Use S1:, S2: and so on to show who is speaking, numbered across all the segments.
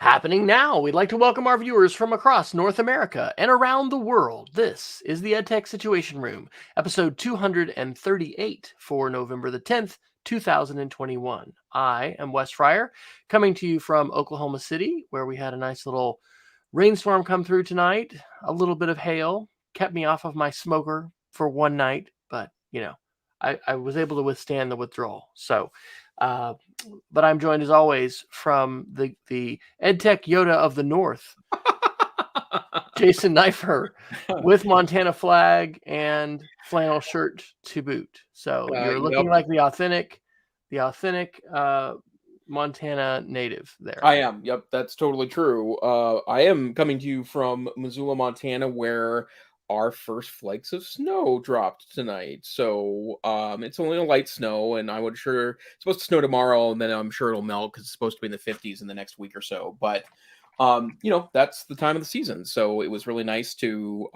S1: Happening now. We'd like to welcome our viewers from across North America and around the world. This is the EdTech Situation Room, episode 238 for November the 10th, 2021. I am Wes Fryer, coming to you from Oklahoma City, where we had a nice little rainstorm come through tonight. A little bit of hail kept me off of my smoker for one night, but I was able to withstand the withdrawal. But I'm joined as always from the EdTech Yoda of the North, Jason Neiffer, with Montana flag and flannel shirt to boot. So you're looking like the authentic Montana native there.
S2: I am. Yep, that's totally true. I am coming to you from Missoula, Montana, where our first flakes of snow dropped tonight. So it's only a light snow, and it's supposed to snow tomorrow, and then I'm sure it'll melt because it's supposed to be in the 50s in the next week or so. But that's the time of the season. So it was really nice to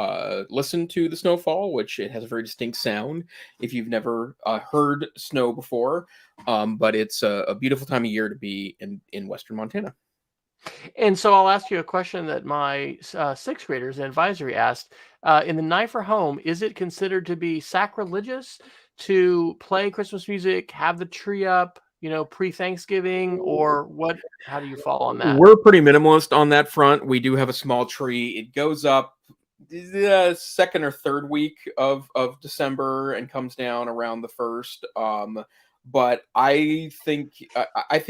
S2: listen to the snowfall, which it has a very distinct sound if you've never heard snow before. But it's a beautiful time of year to be in Western Montana.
S1: And so I'll ask you a question that my sixth graders in advisory asked. In the Neiffer home, is it considered to be sacrilegious to play Christmas music, have the tree up, pre-Thanksgiving, or what? How do you fall on that?
S2: We're pretty minimalist on that front. We do have a small tree. It goes up the second or third week of December and comes down around the first. But I think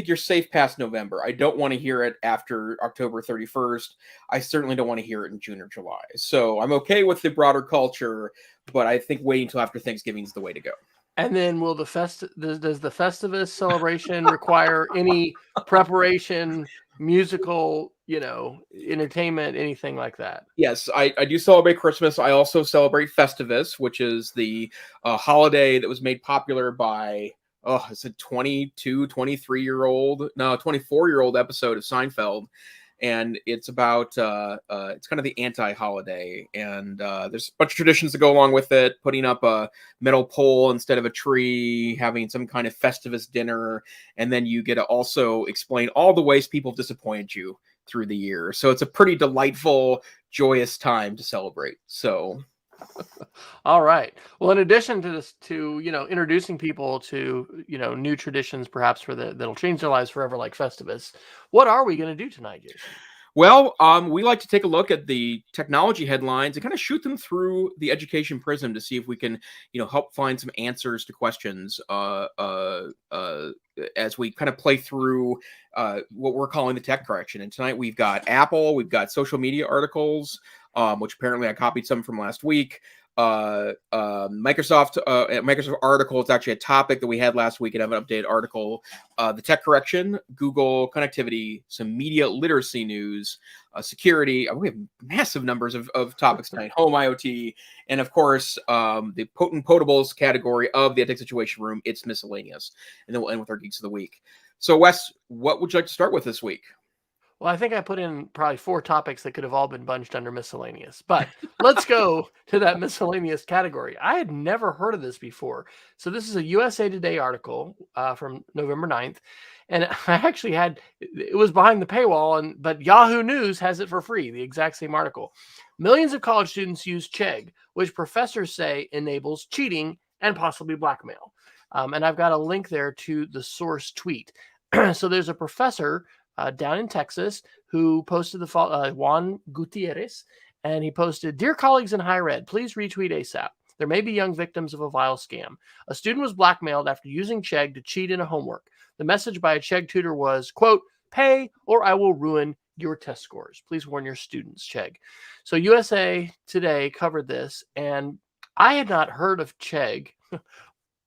S2: you're safe past November. I don't want to hear it after October 31st. I certainly don't want to hear it in June or July. So I'm okay with the broader culture, but I think waiting until after Thanksgiving is the way to go.
S1: And then does the Festivus celebration require any preparation, musical, entertainment, anything like that?
S2: Yes, I do celebrate Christmas. I also celebrate Festivus, which is the holiday that was made popular by it's a 24-year-old episode of Seinfeld. And it's about it's kind of the anti-holiday, and there's a bunch of traditions that go along with it, putting up a metal pole instead of a tree, having some kind of Festivus dinner, and then you get to also explain all the ways people disappointed you through the year. So it's a pretty delightful, joyous time to celebrate. So
S1: all right. Well, in addition to this, introducing people to, new traditions, perhaps that'll change their lives forever, like Festivus, what are we going to do tonight, Jason?
S2: Well, we like to take a look at the technology headlines and kind of shoot them through the education prism to see if we can, help find some answers to questions as we kind of play through what we're calling the tech correction. And tonight we've got Apple, we've got social media articles, which apparently I copied some from last week. Microsoft article. It's actually a topic that we had last week and have an updated article. The tech correction, Google connectivity, some media literacy news, security. We have massive numbers of topics tonight. Home IoT, and of course the potent potables category of the EdTech Situation Room. It's miscellaneous, and then we'll end with our geeks of the week. So Wes, what would you like to start with this week?
S1: Well, I think I put in probably 4 topics that could have all been bunched under miscellaneous, but let's go to that miscellaneous category. I had never heard of this before. So this is a USA Today article from November 9th. And I actually it was behind the paywall, but Yahoo News has it for free, the exact same article. Millions of college students use Chegg, which professors say enables cheating and possibly blackmail. And I've got a link there to the source tweet. So there's a professor down in Texas who posted Juan Gutierrez, and he posted, "Dear colleagues in higher ed, please retweet ASAP. There may be young victims of a vile scam. A student was blackmailed after using Chegg to cheat in a homework. The message by a Chegg tutor was, quote, pay or I will ruin your test scores. Please warn your students, Chegg." So USA Today covered this, and I had not heard of Chegg.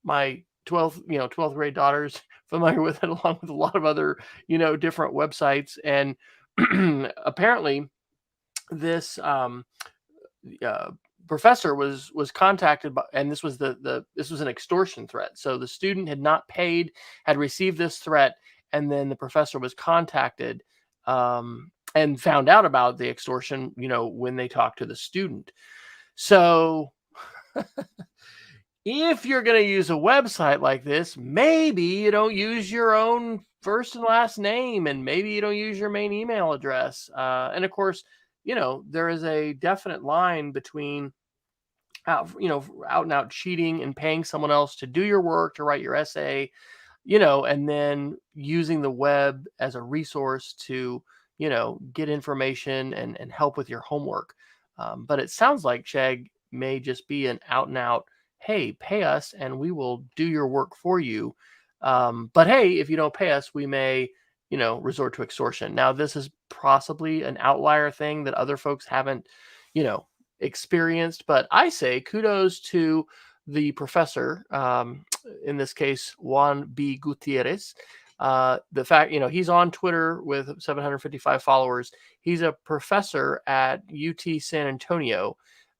S1: My 12th grade daughters familiar with it, along with a lot of other, different websites. And apparently this professor was contacted by, and this was this was an extortion threat. So the student had not paid, had received this threat, and then the professor was contacted and found out about the extortion, when they talked to the student. So if you're going to use a website like this, maybe you don't use your own first and last name, and maybe you don't use your main email address. And of course, there is a definite line between out and out cheating and paying someone else to do your work, to write your essay, and then using the web as a resource to, get information and help with your homework. But it sounds like Chegg may just be an out and out, hey, pay us and we will do your work for you. But hey, if you don't pay us, we may, resort to extortion. Now, this is possibly an outlier thing that other folks haven't, you know, experienced, but I say kudos to the professor, in this case, Juan B. Gutierrez. The fact, he's on Twitter with 755 followers. He's a professor at UT San Antonio.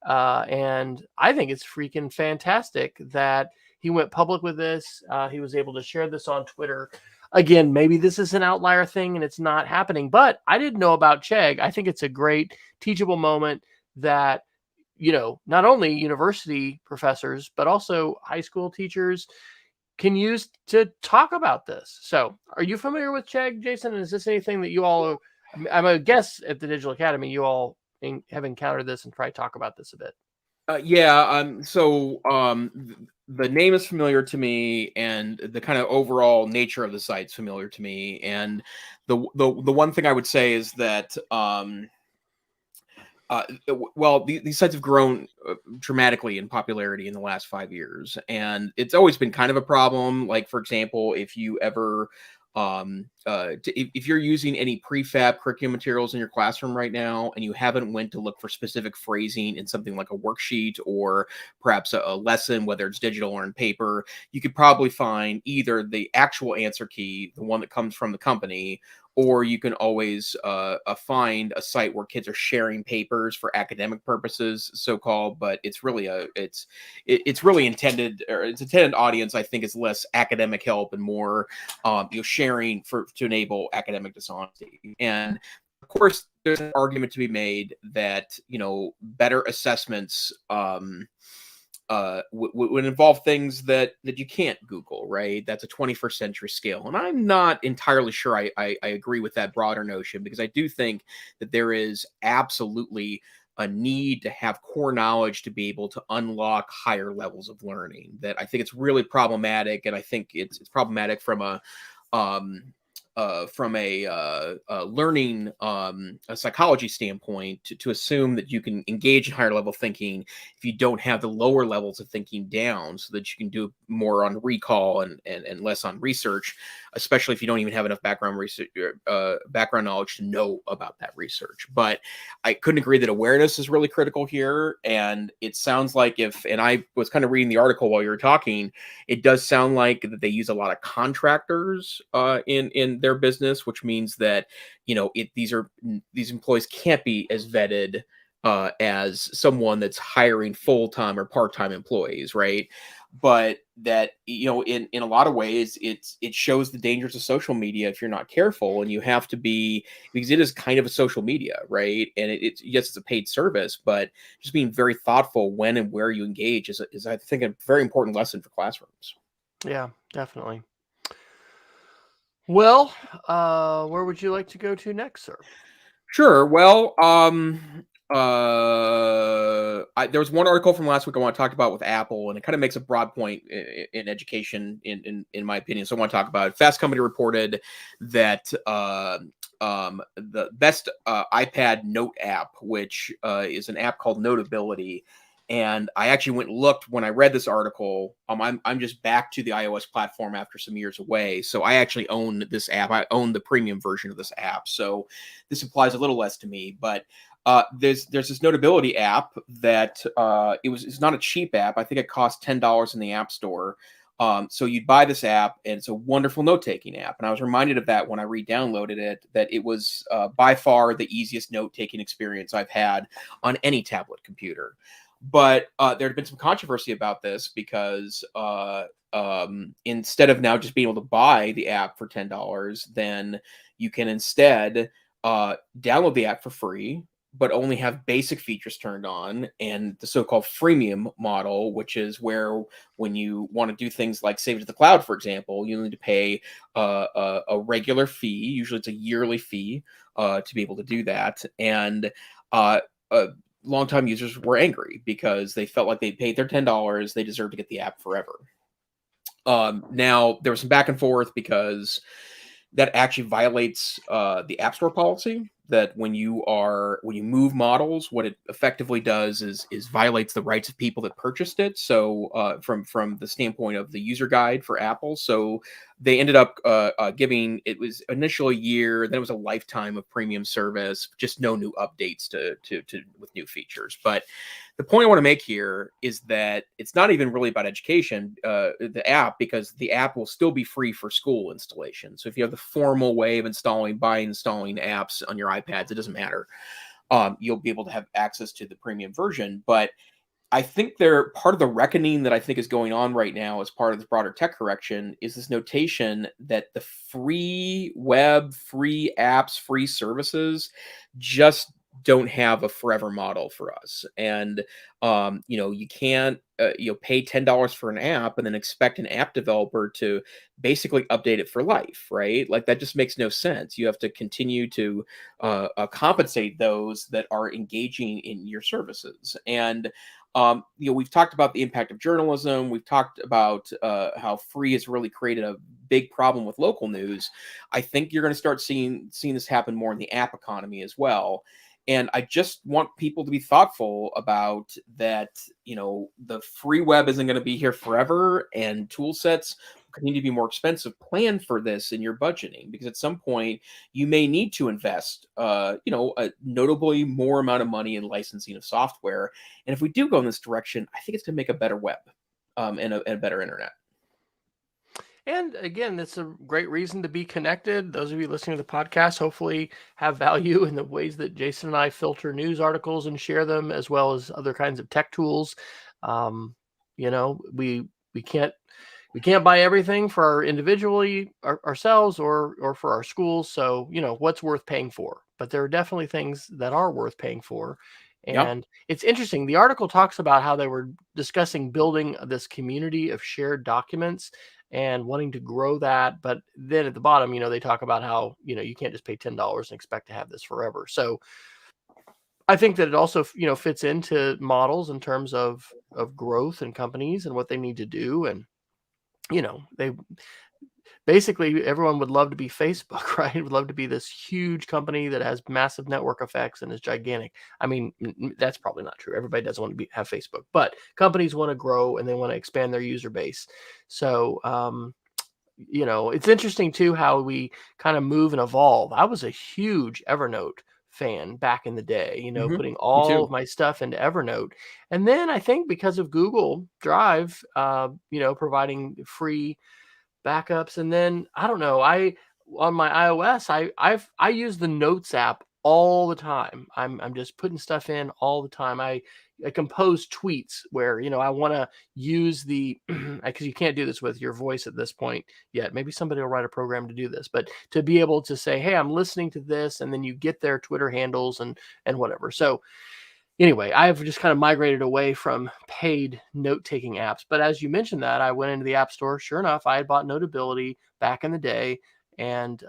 S1: And I think it's freaking fantastic that he went public with this. He was able to share this on Twitter. Again, maybe this is an outlier thing and it's not happening, but I didn't know about Chegg. I think it's a great teachable moment that, not only university professors, but also high school teachers can use to talk about this. So are you familiar with Chegg, Jason? Is this anything that you all, I'm a guess at the Digital Academy, you all have encountered this and probably talk about this a bit?
S2: Yeah. The name is familiar to me, and the kind of overall nature of the site's familiar to me. And the one thing I would say is that these sites have grown dramatically in popularity in the last 5 years, and it's always been kind of a problem. Like, for example, if you ever if you're using any prefab curriculum materials in your classroom right now and you haven't went to look for specific phrasing in something like a worksheet or perhaps a lesson, whether it's digital or in paper, you could probably find either the actual answer key, the one that comes from the company, or you can always find a site where kids are sharing papers for academic purposes, so-called. But it's really it's really intended, or its intended audience, I think, is less academic help and more sharing to enable academic dishonesty. And of course, there's an argument to be made that better assessments would involve things that you can't Google, right? That's a 21st century scale. And I'm not entirely sure I agree with that broader notion, because I do think that there is absolutely a need to have core knowledge to be able to unlock higher levels of learning. That I think it's really problematic, and I think it's problematic from a learning a psychology standpoint to assume that you can engage in higher level thinking if you don't have the lower levels of thinking down, so that you can do more on recall and less on research, especially if you don't even have enough background research, background knowledge to know about that research. But I couldn't agree that awareness is really critical here. And it sounds like and I was kind of reading the article while you were talking, it does sound like that they use a lot of contractors in their business, which means that these employees can't be as vetted as someone that's hiring full-time or part-time employees, right? But that in a lot of ways it shows the dangers of social media if you're not careful, and you have to be, because it is kind of a social media, right? And it's yes, it's a paid service, but just being very thoughtful when and where you engage is I think a very important lesson for classrooms.
S1: Yeah, definitely. Well, where would you like to go to next, sir?
S2: Sure. Well, there was one article from last week I want to talk about with Apple, and it kind of makes a broad point in education, in my opinion. So I want to talk about it. Fast Company reported that the best iPad note app, which is an app called Notability. And I actually went and looked when I read this article. I'm just back to the iOS platform after some years away. So I actually own this app. I own the premium version of this app. So this applies a little less to me. But there's this Notability app that it's not a cheap app. I think it costs $10 in the App Store. So you'd buy this app, and it's a wonderful note-taking app. And I was reminded of that when I re-downloaded it, that it was by far the easiest note-taking experience I've had on any tablet computer. But there had been some controversy about this, because instead of now just being able to buy the app for $10, then you can instead download the app for free. but only have basic features turned on, and the so-called freemium model, which is where when you want to do things like save to the cloud, for example, you need to pay a regular fee. Usually, it's a yearly fee to be able to do that. And uh, longtime users were angry because they felt like they paid their $10, they deserved to get the app forever. Now there was some back and forth because that actually violates the App Store policy. That when you move models, what it effectively does is violates the rights of people that purchased it. So from the standpoint of the user guide for Apple, so they ended up giving, it was initially a year, then it was a lifetime of premium service, just no new updates to with new features. But the point I want to make here is that it's not even really about education, the app, because the app will still be free for school installation. So if you have the formal way of installing apps on your iPads, it doesn't matter. You'll be able to have access to the premium version. But I think they're part of the reckoning that I think is going on right now as part of this broader tech correction is this notation that the free web, free apps, free services just don't have a forever model for us. And you can't pay $10 for an app and then expect an app developer to basically update it for life, right? Like that just makes no sense. You have to continue to compensate those that are engaging in your services. And we've talked about the impact of journalism. We've talked about how free has really created a big problem with local news. I think you're going to start seeing this happen more in the app economy as well. And I just want people to be thoughtful about that. The free web isn't going to be here forever, and tool sets continue to be more expensive. Plan for this in your budgeting, because at some point you may need to invest, a notably more amount of money in licensing of software. And if we do go in this direction, I think it's going to make a better web, and a better internet.
S1: And again, it's a great reason to be connected. Those of you listening to the podcast hopefully have value in the ways that Jason and I filter news articles and share them, as well as other kinds of tech tools. We can't buy everything for our individually ourselves or for our schools. So, what's worth paying for? But there are definitely things that are worth paying for.
S2: Yeah.
S1: And it's interesting. The article talks about how they were discussing building this community of shared documents and wanting to grow that. But then at the bottom, they talk about how, you can't just pay $10 and expect to have this forever. So I think that it also, fits into models in terms of growth and companies and what they need to do. And, they basically, everyone would love to be Facebook, right? Would love to be this huge company that has massive network effects and is gigantic. I mean, that's probably not true. Everybody doesn't want to have Facebook, but companies want to grow and they want to expand their user base. So, it's interesting too how we kind of move and evolve. I was a huge Evernote fan back in the day, putting
S2: Me
S1: all
S2: too.
S1: of my stuff into Evernote. And then I think because of Google Drive, providing free backups, and then I don't know, I on my iOS, I use the Notes app all the time. I'm just putting stuff in all the time. I compose tweets where I want to use the because you can't do this with your voice at this point yet. Maybe somebody will write a program to do this, but to be able to say, hey, I'm listening to this, and then you get their Twitter handles and whatever. So anyway, I've just kind of migrated away from paid note-taking apps. But as you mentioned that, I went into the App Store. Sure enough, I had bought Notability back in the day, and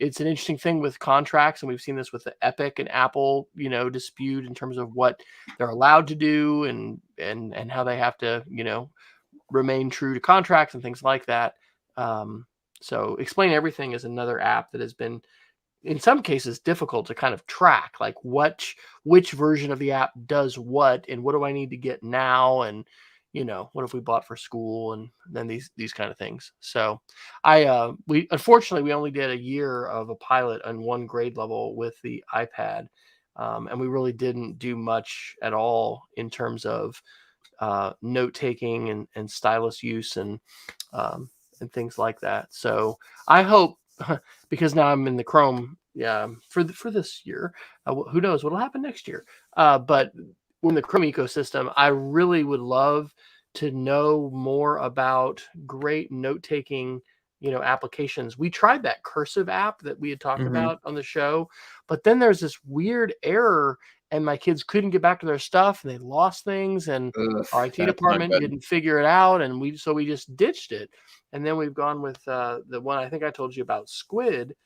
S1: it's an interesting thing with contracts, and we've seen this with the Epic and Apple, dispute in terms of what they're allowed to do and how they have to, remain true to contracts and things like that. So Explain Everything is another app that has been in some cases difficult to kind of track, like which version of the app does what and what do I need to get now, and what if we bought for school, and then these kind of things. So we unfortunately we only did a year of a pilot on one grade level with the iPad, and we really didn't do much at all in terms of note taking and stylus use and things like that. So I hope because now I'm in the Chrome for this year. Who knows what'll happen next year? But in the Chrome ecosystem, I really would love to know more about great note-taking applications. We tried that cursive app that we had talked
S2: Mm-hmm.
S1: about on the show, but then there's this weird error and my kids couldn't get back to their stuff and they lost things and
S2: Ugh,
S1: our IT
S2: that's not
S1: department
S2: good.
S1: didn't figure it out. And we just ditched it. And then we've gone with the one I think I told you about, Squid.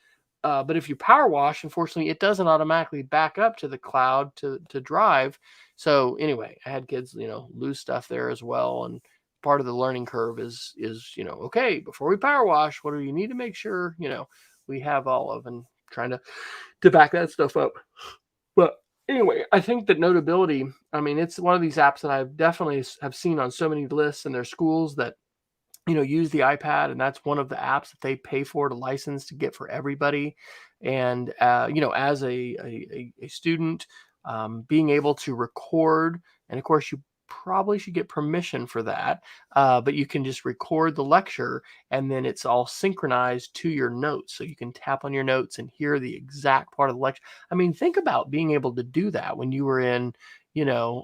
S1: But if you power wash, unfortunately, it doesn't automatically back up to the cloud to drive. So anyway, I had kids, lose stuff there as well. And part of the learning curve is okay, before we power wash, what do you need to make sure we have all of, and trying to back that stuff up. But anyway, I think that Notability, I mean, it's one of these apps that I've definitely have seen on so many lists in their schools that use the iPad, and that's one of the apps that they pay for to license to get for everybody. And as a student, being able to record, and of course you probably should get permission for that, but you can just record the lecture, and then it's all synchronized to your notes, so you can tap on your notes and hear the exact part of the lecture. I mean, think about being able to do that when you were in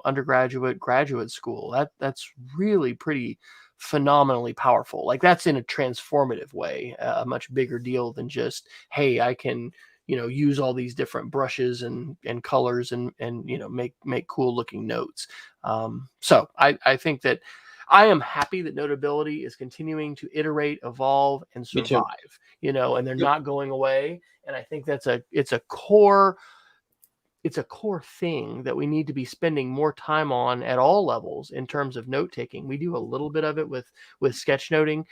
S1: undergraduate, graduate school. That's really pretty phenomenally powerful. Like, that's in a transformative way, a much bigger deal than just, hey, I can use all these different brushes and colors and make cool looking notes. So I think that I am happy that Notability is continuing to iterate, evolve, and
S2: Me too.
S1: survive, and they're
S2: Yep.
S1: not going away. And I think it's a core thing that we need to be spending more time on at all levels in terms of note taking. We do a little bit of it with sketchnoting.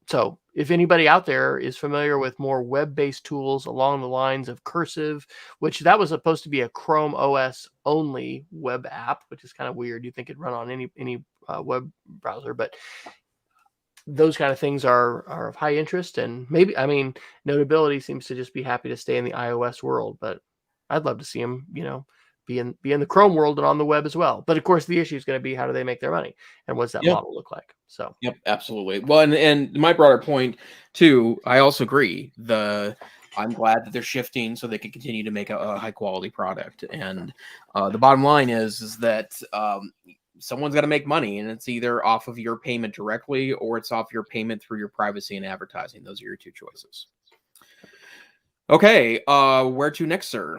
S1: So if anybody out there is familiar with more web-based tools along the lines of Cursive, which that was supposed to be a Chrome OS only web app, which is kind of weird. You think it'd run on any web browser, but those kind of things are of high interest. And maybe, I mean, Notability seems to just be happy to stay in the iOS world, but I'd love to see them, be in the Chrome world and on the web as well. But of course, the issue is going to be, how do they make their money, and what's that
S2: Yep.
S1: model look like? So,
S2: Yep, absolutely. Well, and my broader point too, I also agree. I'm glad that they're shifting so they can continue to make a high quality product. And the bottom line is that someone's got to make money, and it's either off of your payment directly or it's off your payment through your privacy and advertising. Those are your two choices. Okay, where to next, sir?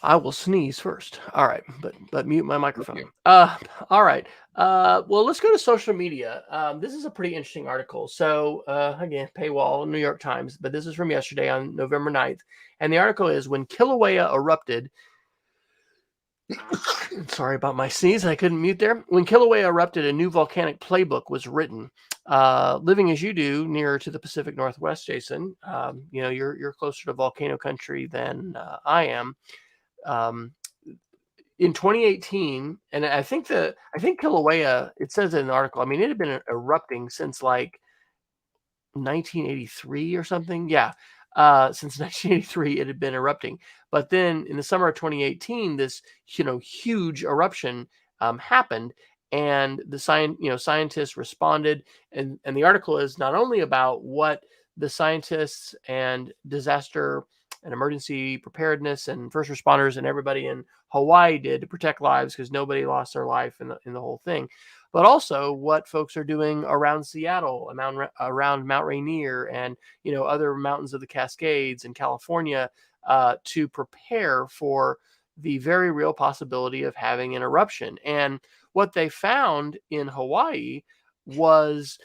S1: I will sneeze first. All right, but mute my microphone.
S2: Okay.
S1: All right. Well, let's go to social media. This is a pretty interesting article. So again, paywall, New York Times, but this is from yesterday on November 9th. And the article is, when Kilauea erupted. Sorry about my sneeze. I couldn't mute there. When Kilauea erupted, a new volcanic playbook was written. Living as you do, nearer to the Pacific Northwest, Jason, you're closer to volcano country than I am. In 2018, and I think Kilauea, it says in an article, I mean, it had been erupting since like 1983 or something. Yeah. Since 1983, it had been erupting. But then in the summer of 2018, this, huge eruption happened, and the scientists responded. And the article is not only about what the scientists and disaster and emergency preparedness and first responders and everybody in Hawaii did to protect lives, because nobody lost their life in the whole thing, but also what folks are doing around Seattle, around Mount Rainier, and other mountains of the Cascades in California, to prepare for the very real possibility of having an eruption. And what they found in Hawaii was,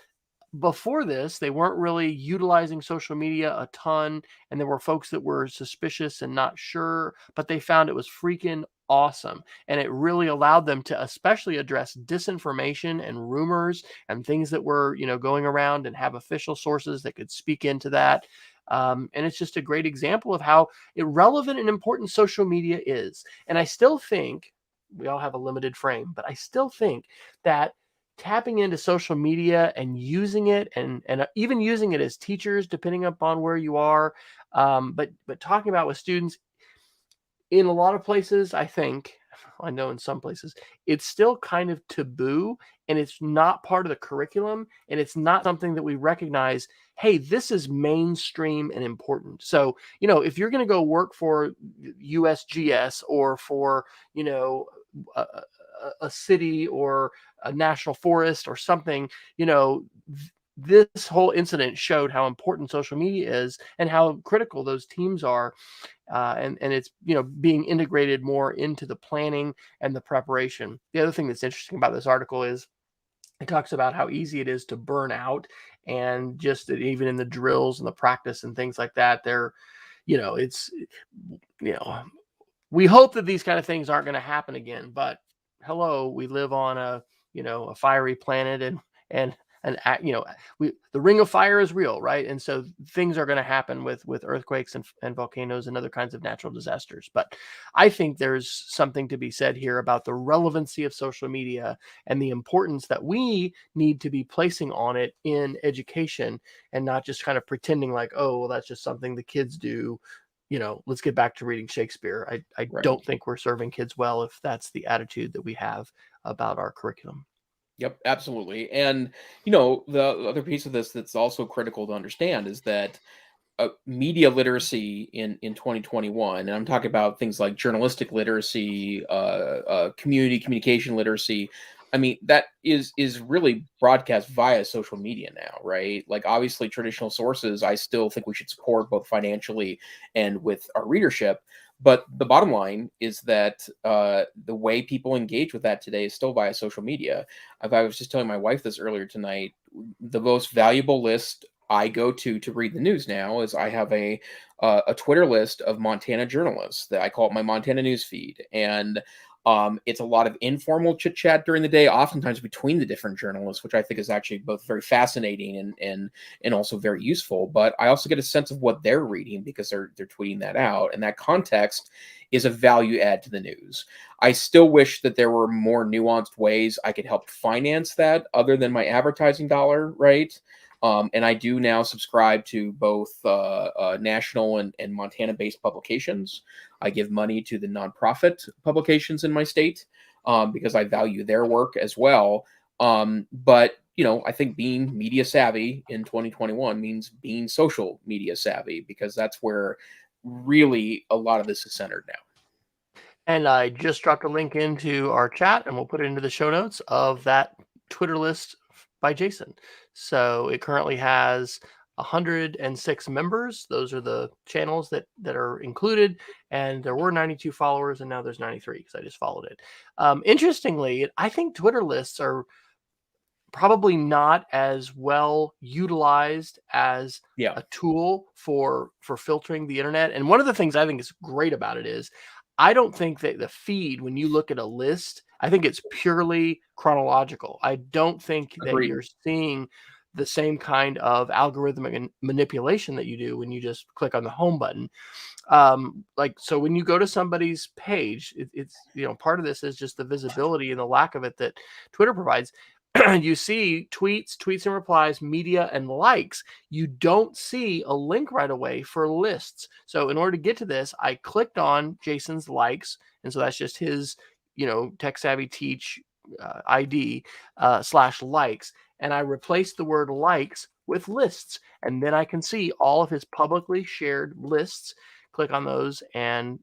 S1: before this, they weren't really utilizing social media a ton, and there were folks that were suspicious and not sure, but they found it was freaking awesome. And it really allowed them to especially address disinformation and rumors and things that were, going around, and have official sources that could speak into that. And it's just a great example of how irrelevant and important social media is. And I still think, we all have a limited frame, but I still think that tapping into social media and using it, and even using it as teachers, depending upon where you are, but talking about with students, in a lot of places, I know in some places, it's still kind of taboo, and it's not part of the curriculum, and it's not something that we recognize, hey, this is mainstream and important. So, if you're going to go work for USGS, or for, a a city or a national forest or something, this whole incident showed how important social media is and how critical those teams are. And it's being integrated more into the planning and the preparation. The other thing that's interesting about this article is it talks about how easy it is to burn out, and just that even in the drills and the practice and things like that, it's you know we hope that these kind of things aren't going to happen again. But hello, we live on a fiery planet, and the ring of fire is real, right? And so things are going to happen with earthquakes and volcanoes and other kinds of natural disasters. But I think there's something to be said here about the relevancy of social media and the importance that we need to be placing on it in education, and not just kind of pretending like, oh, well, that's just something the kids do. Let's get back to reading Shakespeare. I
S2: Right.
S1: don't think we're serving kids well if that's the attitude that we have about our curriculum.
S2: Yep, absolutely. And the other piece of this that's also critical to understand is that media literacy in 2021, and I'm talking about things like journalistic literacy, community communication literacy. I mean, that is really broadcast via social media now, right? Like, obviously, traditional sources, I still think we should support both financially and with our readership. But the bottom line is that the way people engage with that today is still via social media. I was just telling my wife this earlier tonight. The most valuable list I go to read the news now is I have a Twitter list of Montana journalists that I call it my Montana news feed, and it's a lot of informal chit chat during the day, oftentimes between the different journalists, which I think is actually both very fascinating and also very useful. But I also get a sense of what they're reading because they're tweeting that out, and that context is a value add to the news. I still wish that there were more nuanced ways I could help finance that other than my advertising dollar, right? And I do now subscribe to both national and Montana-based publications. I give money to the nonprofit publications in my state because I value their work as well. But I think being media savvy in 2021 means being social media savvy, because that's where really a lot of this is centered now.
S1: And I just dropped a link into our chat, and we'll put it into the show notes of that Twitter list by Jason. So it currently has 106 members. Those are the channels that are included. And there were 92 followers, and now there's 93 because I just followed it. Interestingly, I think Twitter lists are probably not as well utilized as
S2: Yeah,
S1: a tool for filtering the internet. And one of the things I think is great about it is I don't think that the feed, when you look at a list, I think it's purely chronological. I don't think that
S2: agreed.
S1: you're seeing the same kind of algorithmic manipulation that you do when you just click on the home button. So when you go to somebody's page, it's part of this is just the visibility and the lack of it that Twitter provides. You see tweets and replies, media, and likes. You don't see a link right away for lists. So in order to get to this, I clicked on Jason's likes, and so that's just his tech savvy teach ID / likes, and I replaced the word likes with lists, and then I can see all of his publicly shared lists. Click on those, and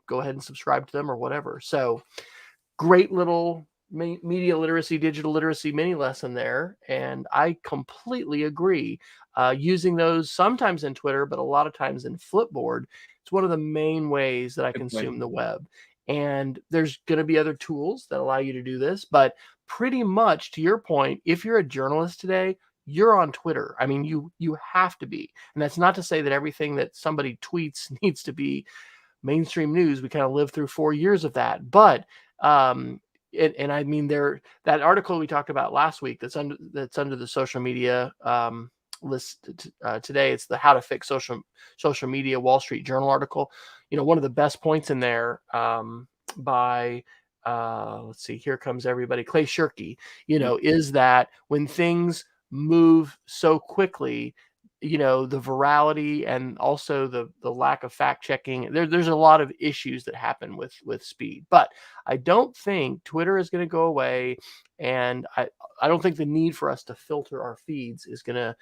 S1: go ahead and subscribe to them or whatever. So great little media literacy, digital literacy mini lesson there. And I completely agree. Using those sometimes in Twitter, but a lot of times in Flipboard, it's one of the main ways that I
S2: Good point.
S1: consume the web. And there's going to be other tools that allow you to do this. But pretty much to your point, if you're a journalist today, you're on Twitter. I mean, you have to be. And that's not to say that everything that somebody tweets needs to be mainstream news. We kind of lived through 4 years of that. But and I mean, that article we talked about last week that's under the social media list today. It's the How to Fix Social Media Wall Street Journal article. One of the best points in there by let's see, here comes everybody, Clay Shirky, is that when things move so quickly, the virality and also the lack of fact checking, there's a lot of issues that happen with speed. But I don't think Twitter is going to go away, and I don't think the need for us to filter our feeds is gonna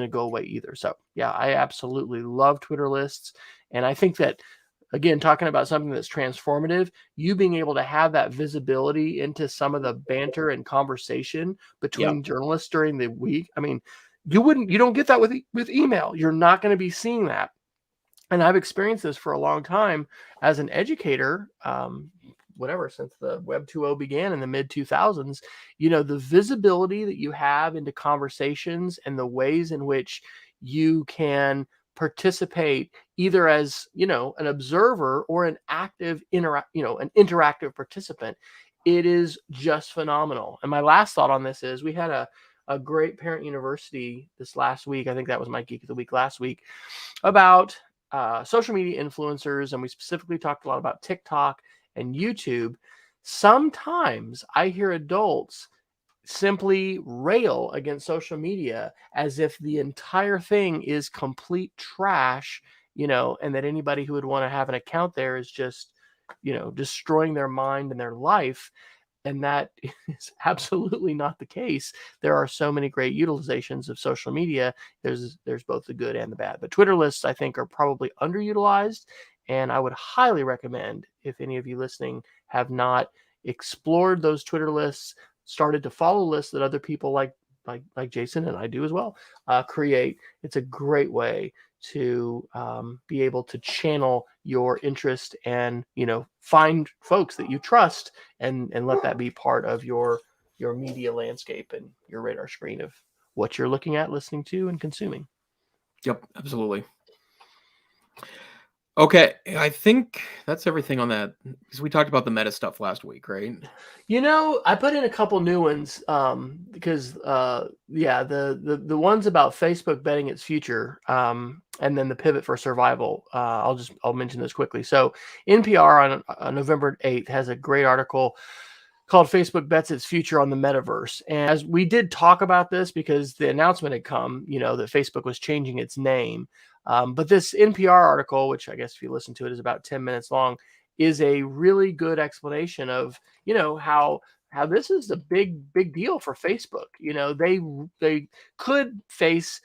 S1: go away either. So yeah, I absolutely love Twitter lists, and I think that again, talking about something that's transformative, you being able to have that visibility into some of the banter and conversation between journalists during the week. I mean, you don't get that with email. You're not going to be seeing that. And I've experienced this for a long time as an educator, whatever, since the Web 2.0 began in the mid 2000s. The visibility that you have into conversations and the ways in which you can participate either as, an observer or an active, an interactive participant, it is just phenomenal. And my last thought on this is we had a great parent university this last week. I think that was my Geek of the Week last week, about social media influencers, and we specifically talked a lot about TikTok and YouTube. Sometimes I hear adults simply rail against social media as if the entire thing is complete trash, and that anybody who would want to have an account there is just, destroying their mind and their life. And that is absolutely not the case. There are so many great utilizations of social media. There's both the good and the bad. But Twitter lists, I think, are probably underutilized. And I would highly recommend, if any of you listening have not explored those Twitter lists, started to follow lists that other people like Jason, and I do as well, create. It's a great way to be able to channel your interest and find folks that you trust and let that be part of your media landscape and your radar screen of what you're looking at, listening to, and consuming.
S2: Yep, absolutely. Okay, I think that's everything on that, because we talked about the meta stuff last week, right?
S1: I put in a couple new ones because the ones about Facebook betting its future, and then the pivot for survival. I'll mention this quickly. So NPR on November 8th has a great article called "Facebook Bets Its Future on the Metaverse." And as we did talk about this because the announcement had come, that Facebook was changing its name. But this NPR article, which I guess if you listen to it is about 10 minutes long, is a really good explanation of, how this is a big deal for Facebook. They could face,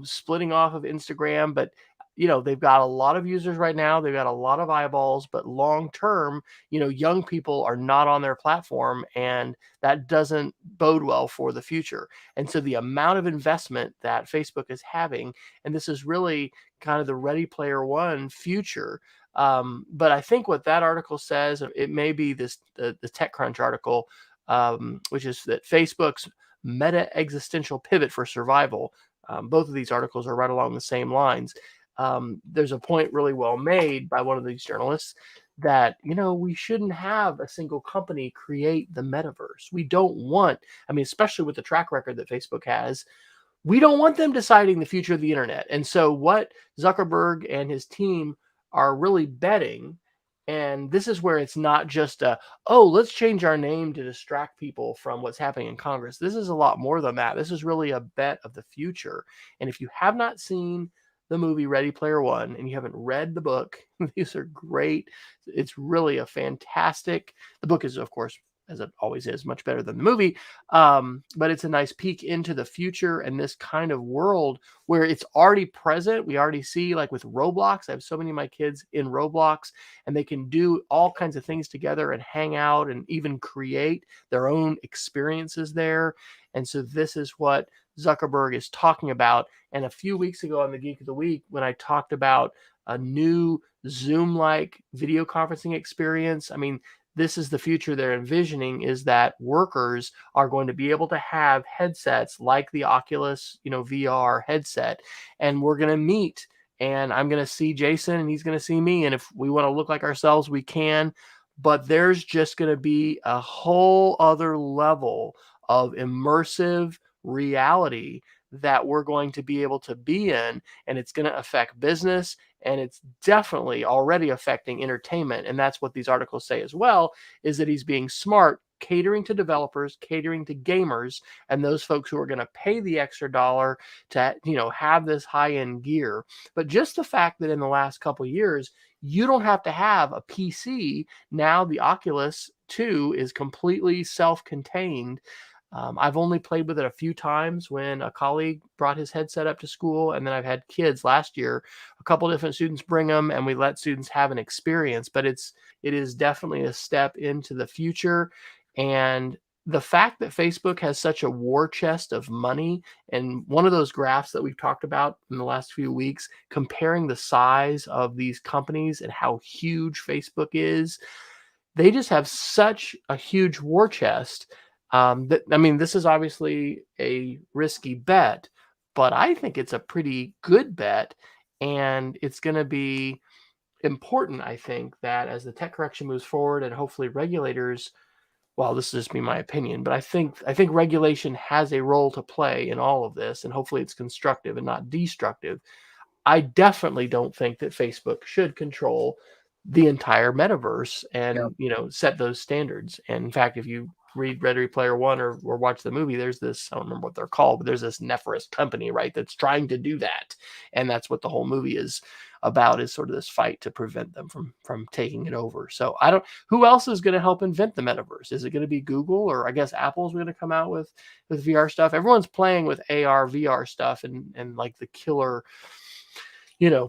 S1: splitting off of Instagram, but they've got a lot of users right now. They've got a lot of eyeballs, but long term, young people are not on their platform, and that doesn't bode well for the future. And so the amount of investment that Facebook is having, and this is really kind of the Ready Player One future. But I think what that article says, it may be the TechCrunch article, which is that Facebook's meta existential pivot for survival. Both of these articles are right along the same lines. There's a point really well made by one of these journalists that, we shouldn't have a single company create the metaverse. We don't want, especially with the track record that Facebook has, we don't want them deciding the future of the internet. And so what Zuckerberg and his team are really betting, and this is where it's not just let's change our name to distract people from what's happening in Congress. This is a lot more than that. This is really a bet of the future. And if you have not seen the movie Ready Player One and you haven't read the book, these are great. It's really a fantastic, the book is, of course, as it always is, much better than the movie. But it's a nice peek into the future and this kind of world where it's already present. We already see, like with Roblox, I have so many of my kids in Roblox, and they can do all kinds of things together and hang out and even create their own experiences there. And so this is what Zuckerberg is talking about. And a few weeks ago on the Geek of the Week, when I talked about a new Zoom-like video conferencing experience, this is the future they're envisioning, is that workers are going to be able to have headsets like the Oculus, VR headset, and we're going to meet, and I'm going to see Jason and he's going to see me. And if we want to look like ourselves, we can, but there's just going to be a whole other level of immersive reality that we're going to be able to be in, and it's going to affect business, and it's definitely already affecting entertainment. And that's what these articles say as well, is that he's being smart, catering to developers, catering to gamers, and those folks who are going to pay the extra dollar to, have this high-end gear. But just the fact that in the last couple of years, you don't have to have a PC. Now the Oculus 2 is completely self-contained. I've only played with it a few times when a colleague brought his headset up to school, and then I've had kids last year, a couple different students bring them, and we let students have an experience. But it is definitely a step into the future. And the fact that Facebook has such a war chest of money, and one of those graphs that we've talked about in the last few weeks, comparing the size of these companies and how huge Facebook is, they just have such a huge war chest. This is obviously a risky bet, but I think it's a pretty good bet, and it's going to be important, I think, that as the tech correction moves forward and hopefully regulators, well, this is just me, my opinion, but I think regulation has a role to play in all of this, and hopefully it's constructive and not destructive. I definitely don't think that Facebook should control the entire metaverse and, set those standards. And in fact, if you read Ready Player One or watch the movie, there's this, I don't remember what they're called, but there's this Neiffer company, right, that's trying to do that. And that's what the whole movie is about, is sort of this fight to prevent them from taking it over. So who else is going to help invent the metaverse? Is it going to be Google, or I guess Apple's going to come out with VR stuff? Everyone's playing with AR, VR stuff, and like the killer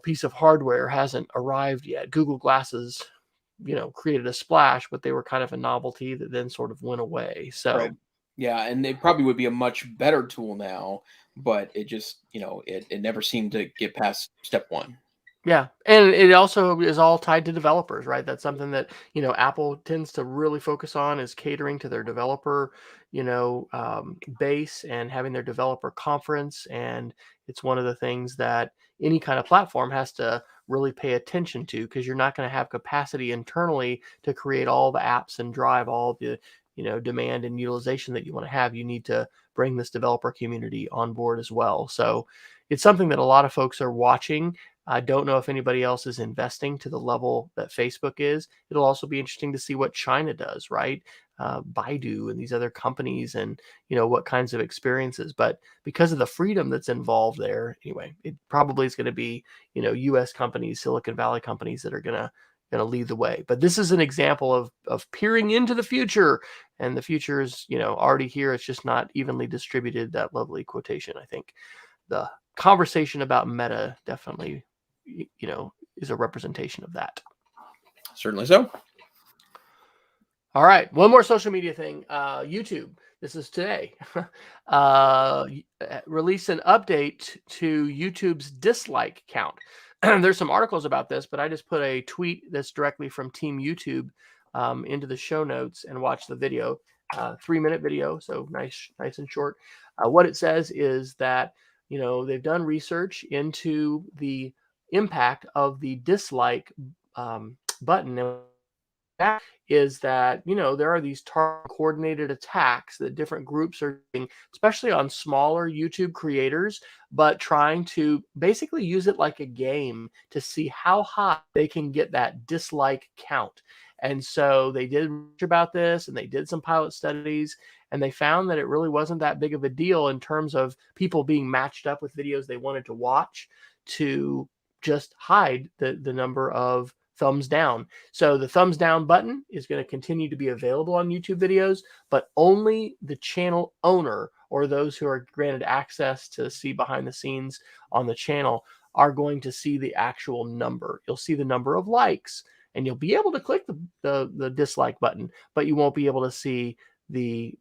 S1: piece of hardware hasn't arrived yet. Google Glasses, created a splash, but they were kind of a novelty that then sort of went away. So,
S2: right. Yeah, and it probably would be a much better tool now, but it just, it never seemed to get past step one.
S1: Yeah, and it also is all tied to developers, right? That's something that, Apple tends to really focus on, is catering to their developer, base, and having their developer conference. And it's one of the things that any kind of platform has to really pay attention to, because you're not going to have capacity internally to create all the apps and drive all the, demand and utilization that you want to have. You need to bring this developer community on board as well. So it's something that a lot of folks are watching. I don't know if anybody else is investing to the level that Facebook is. It'll also be interesting to see what China does, right? Baidu and these other companies, and what kinds of experiences. But because of the freedom that's involved there, anyway, it probably is going to be U.S. companies, Silicon Valley companies, that are going to lead the way. But this is an example of peering into the future, and the future is already here. It's just not evenly distributed. That lovely quotation. I think the conversation about Meta definitely is a representation of that.
S2: Certainly so.
S1: All right, one more social media thing. YouTube. This is today. Release an update to YouTube's dislike count. There's some articles about this, but I just put a tweet that's directly from Team YouTube into the show notes, and watch the video. 3-minute video, so nice and short. What it says is that they've done research into the impact of the dislike button. And that is that there are these coordinated attacks that different groups are doing, especially on smaller YouTube creators, but trying to basically use it like a game to see how high they can get that dislike count. And so they did research about this, and they did some pilot studies, and they found that it really wasn't that big of a deal in terms of people being matched up with videos they wanted to watch, to just hide the number of thumbs down. So the thumbs down button is going to continue to be available on YouTube videos, but only the channel owner, or those who are granted access to see behind the scenes on the channel, are going to see the actual number. You'll see the number of likes, and you'll be able to click the dislike button, but you won't be able to see the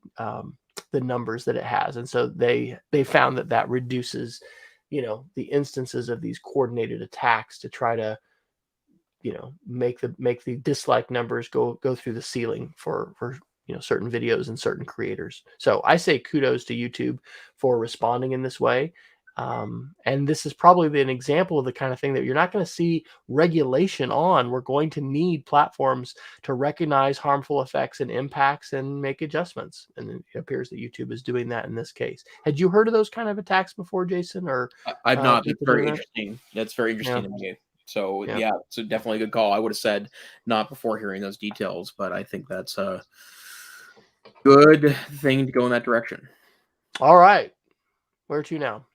S1: numbers that it has. And so they found that reduces the instances of these coordinated attacks to try to make the dislike numbers go through the ceiling for certain videos and certain creators. So I say kudos to YouTube for responding in this way. And this is probably an example of the kind of thing that you're not going to see regulation on. We're going to need platforms to recognize harmful effects and impacts and make adjustments. And it appears that YouTube is doing that in this case. Had you heard of those kind of attacks before, Jason? Or
S2: I've not. It's very interesting. That's very interesting to me. So yeah, it's definitely a good call. I would have said not before hearing those details, but I think that's a good thing to go in that direction.
S1: All right. Where to now?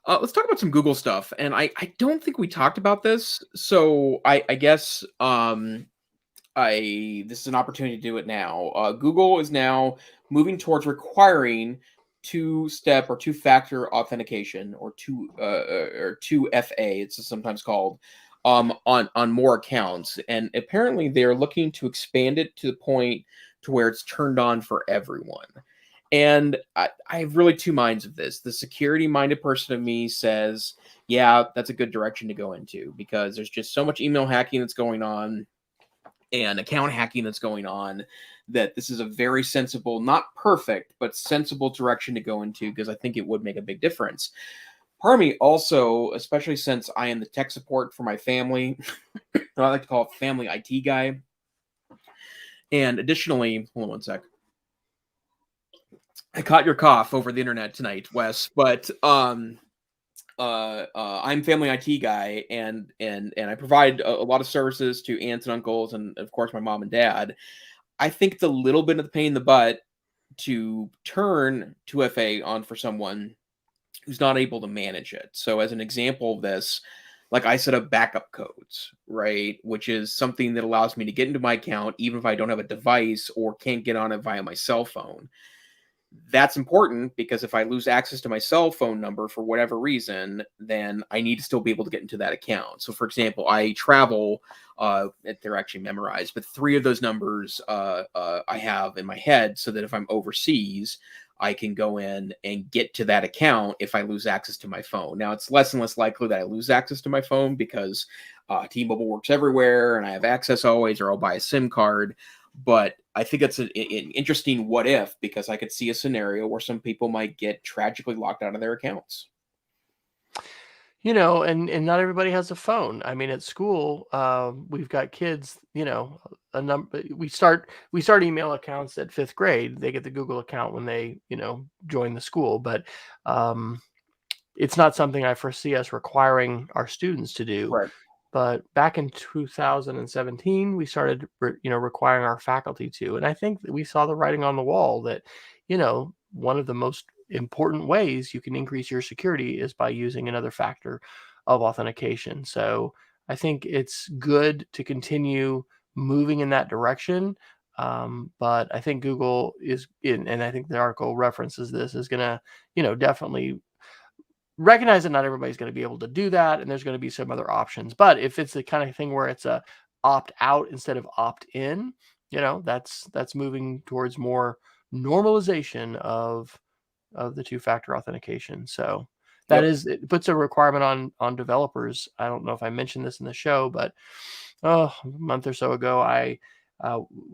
S2: Let's talk about some Google stuff. And I don't think we talked about this. So I guess this is an opportunity to do it now. Google is now moving towards requiring two-step or two-factor authentication, or 2FA, it's sometimes called, on more accounts. And apparently they're looking to expand it to the point to where it's turned on for everyone. And I have really two minds of this. The security-minded person of me says, yeah, that's a good direction to go into, because there's just so much email hacking that's going on and account hacking that's going on, that this is a very sensible, not perfect, but sensible direction to go into, because I think it would make a big difference. Part of me also, especially since I am the tech support for my family, I like to call it family IT guy. And additionally, hold on one sec. I caught your cough over the internet tonight, Wes, but I'm family IT guy, and I provide a lot of services to aunts and uncles, and of course my mom and dad. I think the little bit of the pain in the butt to turn 2FA on for someone who's not able to manage it. So as an example of this, like, I set up backup codes, right? Which is something that allows me to get into my account even if I don't have a device or can't get on it via my cell phone. That's important, because if I lose access to my cell phone number for whatever reason, then I need to still be able to get into that account. So for example, I travel, they're actually memorized, but 3 of those numbers I have in my head, so that if I'm overseas, I can go in and get to that account if I lose access to my phone. Now, it's less and less likely that I lose access to my phone, because T-Mobile works everywhere and I have access always, or I'll buy a SIM card. But I think it's an interesting what if, because I could see a scenario where some people might get tragically locked out of their accounts.
S1: And not everybody has a phone. I mean, at school, we've got kids, a number, we start email accounts at 5th grade. They get the Google account when they, join the school, but it's not something I foresee us requiring our students to do.
S2: Right.
S1: But back in 2017, we started, requiring our faculty to. And I think that we saw the writing on the wall that, one of the most important ways you can increase your security is by using another factor of authentication. So I think it's good to continue moving in that direction. But I think Google is in, and I think the article references this, is going to, definitely recognize that not everybody's going to be able to do that, and there's going to be some other options. But if it's the kind of thing where it's a opt out instead of opt in, that's moving towards more normalization of the two-factor authentication. So it puts a requirement on developers. I don't know if I mentioned this in the show, but a month or so ago, I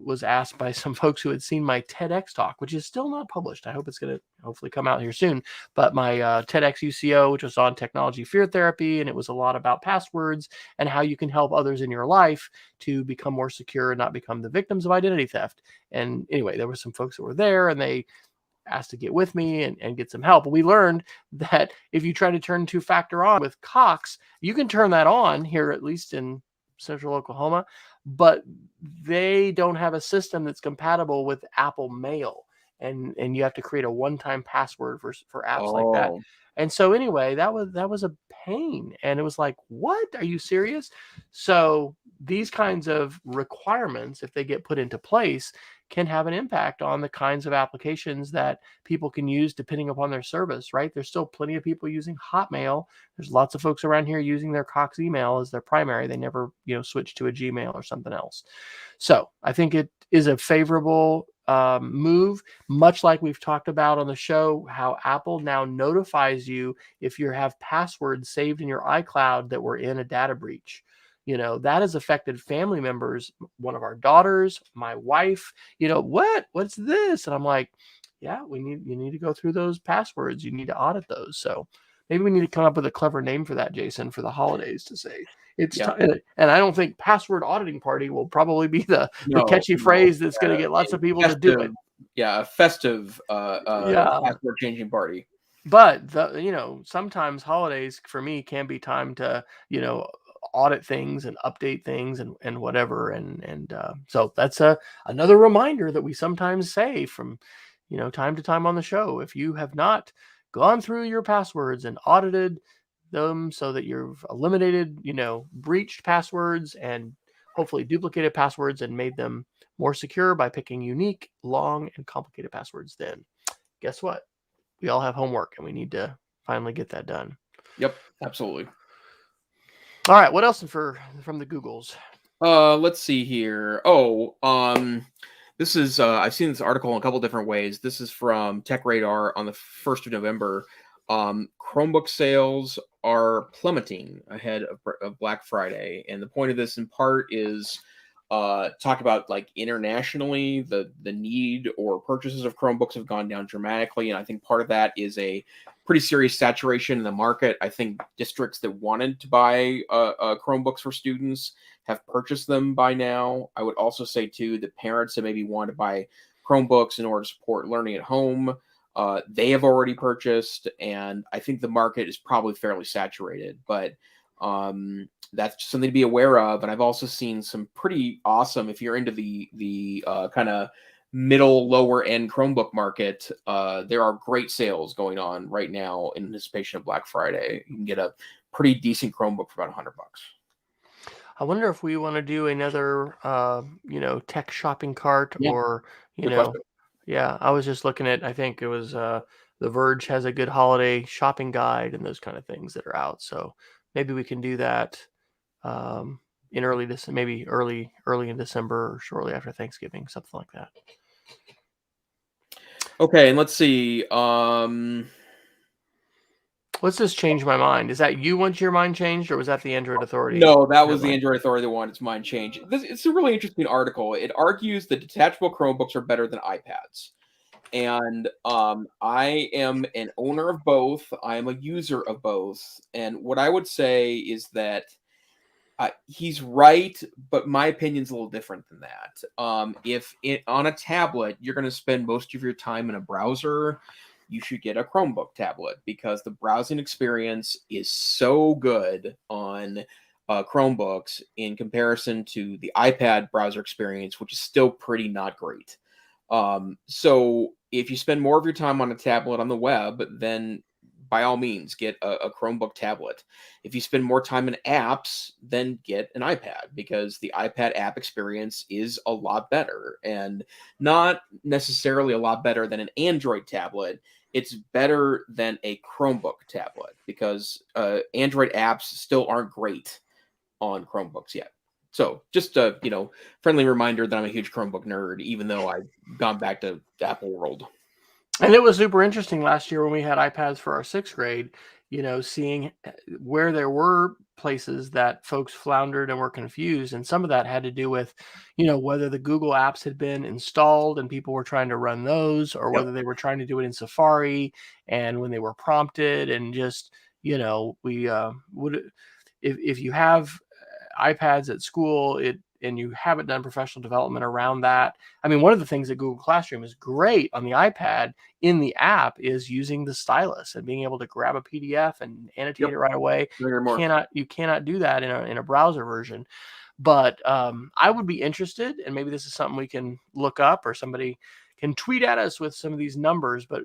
S1: was asked by some folks who had seen my TEDx talk, which is still not published. I hope it's going to hopefully come out here soon. But my TEDx UCO, which was on technology fear therapy, and it was a lot about passwords and how you can help others in your life to become more secure and not become the victims of identity theft. And anyway, there were some folks that were there, and they asked to get with me and get some help. We learned that if you try to turn two-factor on with Cox, you can turn that on here, at least in Central Oklahoma, but they don't have a system that's compatible with Apple Mail, and you have to create a one-time password for apps like that. And so anyway, that was a pain, and it was like, what? Are you serious? So these kinds of requirements, if they get put into place, can have an impact on the kinds of applications that people can use depending upon their service, right? There's still plenty of people using Hotmail. There's lots of folks around here using their Cox email as their primary. They never, switch to a Gmail or something else. So I think it is a favorable move, much like we've talked about on the show, how Apple now notifies you if you have passwords saved in your iCloud that were in a data breach. That has affected family members, one of our daughters, my wife, what's this? And I'm like, yeah, you need to go through those passwords. You need to audit those. So maybe we need to come up with a clever name for that, Jason, for the holidays, to say it's time. And I don't think password auditing party will probably be the catchy phrase that's going to get lots of people to do it.
S2: Yeah. A festive password changing party.
S1: But sometimes holidays for me can be time to, audit things and update things and whatever. And so that's another reminder that we sometimes say from, time to time on the show. If you have not gone through your passwords and audited them so that you've eliminated, breached passwords and hopefully duplicated passwords and made them more secure by picking unique, long, and complicated passwords, then guess what? We all have homework and we need to finally get that done.
S2: Yep, absolutely.
S1: All right, what else from the Googles?
S2: Let's see here. This is I've seen this article in a couple different ways. This is from Tech Radar on the 1st of November. Chromebook sales are plummeting ahead of Black Friday, and the point of this in part is talk about like internationally the need or purchases of Chromebooks have gone down dramatically, and I think part of that is a pretty serious saturation in the market. I think districts that wanted to buy Chromebooks for students have purchased them by now. I would also say too that parents that maybe want to buy Chromebooks in order to support learning at home, they have already purchased, and I think the market is probably fairly saturated. But that's something to be aware of. And I've also seen some pretty awesome, if you're into the kind of middle lower end Chromebook market, there are great sales going on right now in anticipation of Black Friday. You can get a pretty decent Chromebook for about $100.
S1: I wonder if we want to do another, tech shopping cart,
S2: Yeah,
S1: or,
S2: good question.
S1: yeah, I was just looking at, I think it was, The Verge has a good holiday shopping guide and those kind of things that are out. So maybe we can do that in maybe early in December or shortly after Thanksgiving, something like that.
S2: Okay, and let's see.
S1: What's this change my mind? Is that you want your mind changed, or was that the Android Authority
S2: No, that was the
S1: headline?
S2: Android Authority that wanted its mind changed. It's a really interesting article. It argues that detachable Chromebooks are better than iPads. And I am an owner of both. I am a user of both. And what I would say is that he's right, but my opinion's a little different than that. On a tablet, you're going to spend most of your time in a browser, you should get a Chromebook tablet because the browsing experience is so good on Chromebooks in comparison to the iPad browser experience, which is still pretty not great. So if you spend more of your time on a tablet on the web, then by all means get a Chromebook tablet. If you spend more time in apps, then get an iPad because the iPad app experience is a lot better, and not necessarily a lot better than an Android tablet. It's better than a Chromebook tablet because Android apps still aren't great on Chromebooks yet. So just a friendly reminder that I'm a huge Chromebook nerd, even though I've gone back to Apple World.
S1: And it was super interesting last year when we had iPads for our 6th grade, seeing where there were places that folks floundered and were confused. And some of that had to do with, whether the Google apps had been installed and people were trying to run those, or
S2: Yep.
S1: whether they were trying to do it in Safari and when they were prompted. And just, we would, if you have iPads at school, and you haven't done professional development around that. I mean, one of the things that Google Classroom is great on the iPad in the app is using the stylus and being able to grab a PDF and annotate
S2: Yep.
S1: it right away.
S2: More.
S1: You cannot do that in a browser version. But I would be interested, and maybe this is something we can look up, or somebody can tweet at us with some of these numbers. But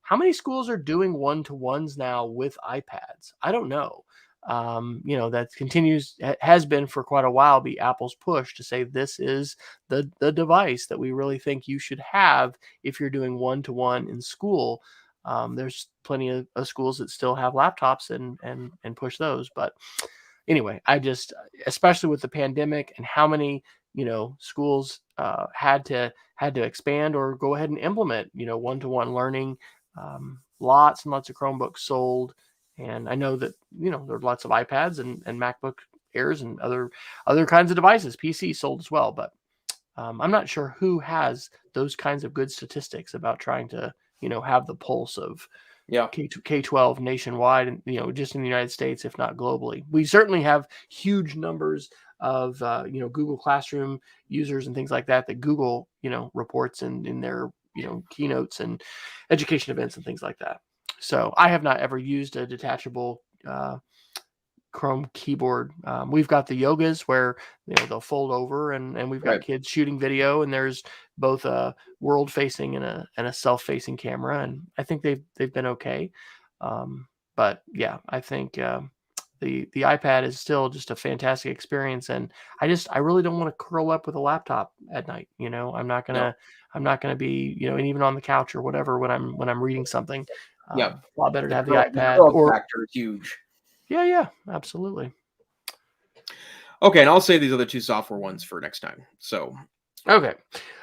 S1: how many schools are doing one-to-ones now with iPads? I don't know. That has been for quite a while, be Apple's push to say this is the device that we really think you should have if you're doing one-to-one in school. There's plenty of schools that still have laptops and push those. But anyway, especially with the pandemic and how many schools had to expand or go ahead and implement one-to-one learning. Lots and lots of Chromebooks sold. And I know that, there are lots of iPads and MacBook Airs and other kinds of devices, PCs sold as well. But I'm not sure who has those kinds of good statistics about trying to, have the pulse of K-12 nationwide and, just in the United States, if not globally. We certainly have huge numbers of, Google Classroom users and things like that Google, reports in their, keynotes and education events and things like that. So I have not ever used a detachable Chrome keyboard. We've got the yogas where they'll fold over, and we've got
S2: Right.
S1: kids shooting video, and there's both a world facing and a self facing camera, and I think they've been okay. But yeah, I think the iPad is still just a fantastic experience, and I really don't want to curl up with a laptop at night. I'm not
S2: No.
S1: gonna be, and even on the couch or whatever when I'm reading something.
S2: Yep.
S1: A lot better to have the
S2: The
S1: iPad
S2: curl
S1: or
S2: factor is huge.
S1: yeah, absolutely.
S2: Okay, and I'll save these other two software ones for next time. So
S1: Okay,